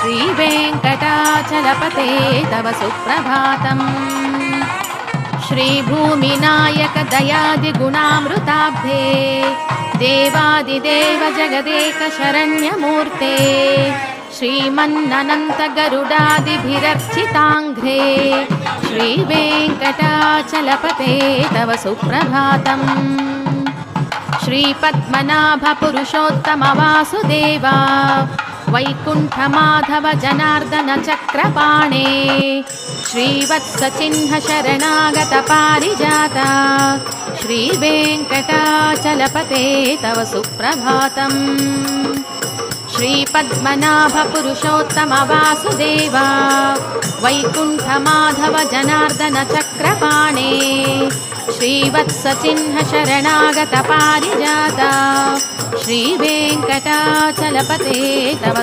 श्रीवेङ्कटाचलपते तव सुप्रभातम्। श्रीभूमिनायक दयादिगुणामृताब्धे देवादिदेव जगदेक शरण्यमूर्ते श्रीमन्ननन्त गरुडादिभिरर्चिताङ्घ्रे श्रीवेङ्कटाचलपते तव सुप्रभातम्। श्रीपद्मनाभ पुरुषोत्तम वासुदेवा वैकुण्ठमाधव जनार्दन चक्रपाणे श्रीवत्सचिह्न शरणागत पारिजाता श्रीवेङ्कटाचलपते तव सुप्रभातम्। श्रीपद्मनाभ पुरुषोत्तम वासुदेवा वैकुण्ठमाधव जनार्दन चक्रपाणे श्रीवत्सचिह्न शरणागत पारिजाता श्रीवेङ्कटाचलपते तव